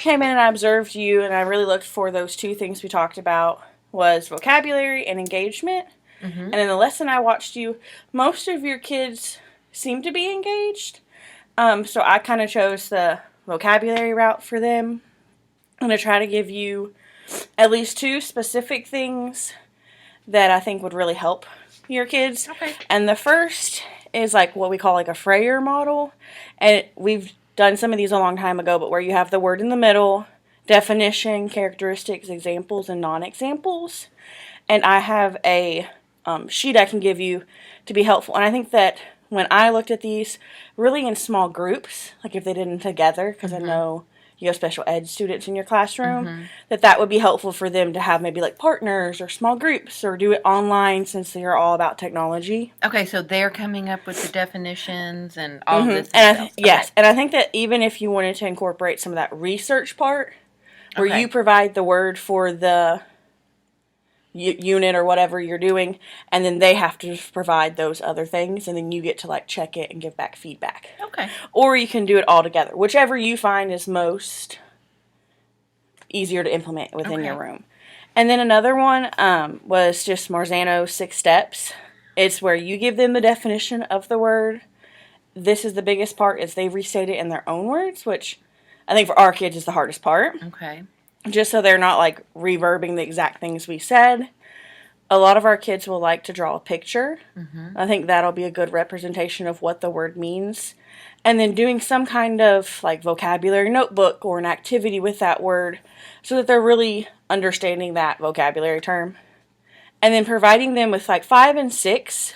came in and I observed you, and I really looked for those two things we talked about, was vocabulary and engagement. And in the lesson I watched you, most of your kids seem to be engaged. So I kind of chose the vocabulary route for them. I'm going to try to give you at least two specific things that I think would really help your kids. Okay. And the first is like what we call like a Freyer model. And we've done some of these a long time ago, but where you have the word in the middle, definition, characteristics, examples, and non-examples. And I have a sheet I can give you to be helpful. And I think that when I looked at these, really in small groups, like if they did them together, because I know you have special ed students in your classroom, that would be helpful for them to have maybe like partners or small groups, or do it online since they're all about technology. Okay, so they're coming up with the definitions and all this. And yes, and I think that even if you wanted to incorporate some of that research part, where you provide the word for the unit or whatever you're doing, and then they have to just provide those other things, and then you get to like check it and give back feedback. Okay. Or you can do it all together, whichever you find is most easier to implement within your room. And then another one was just Marzano's 6 steps. It's where you give them the definition of the word. This is the biggest part, is they restate it in their own words, which I think for our kids is the hardest part. Okay. Just so they're not like reverbing the exact things we said. A lot of our kids will like to draw a picture. I think that'll be a good representation of what the word means. And then doing some kind of like vocabulary notebook or an activity with that word so that they're really understanding that vocabulary term. And then providing them with like 5 and 6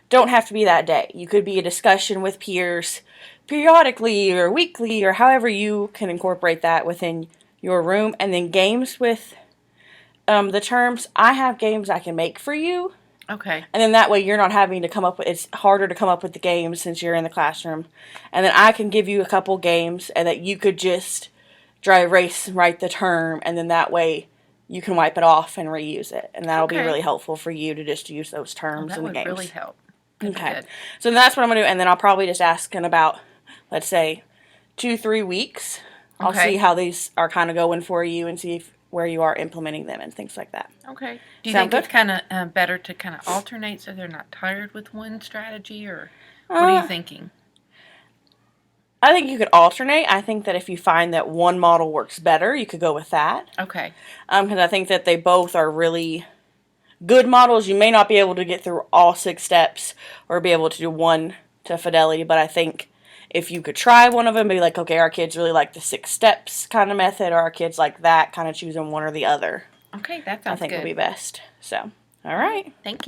don't have to be that day. You could be a discussion with peers periodically or weekly or however you can incorporate that within your room. And then games with the terms. I have games I can make for you. Okay. And then that way you're not having to come up with, it's harder to come up with the games since you're in the classroom. And then I can give you a couple games and that you could just dry erase, write the term, and then that way you can wipe it off and reuse it. And that'll be really helpful for you to just use those terms in the games. That would really help. Okay. So that's what I'm going to do. And then I'll probably just ask in about, let's say, 2-3 weeks. I'll see how these are kind of going for you and see where you are implementing them and things like that. Okay. Do you think it's kind of better to kind of alternate so they're not tired with one strategy, or what are you thinking? I think you could alternate. I think that if you find that one model works better, you could go with that. Okay. Because I think that they both are really good models. You may not be able to get through all 6 steps or be able to do one to fidelity, but I think if you could try one of them, be like, okay, our kids really like the 6 steps kind of method, or our kids like that, kind of choosing one or the other. Okay, that sounds good. I think would be best. So, all right. Thank you.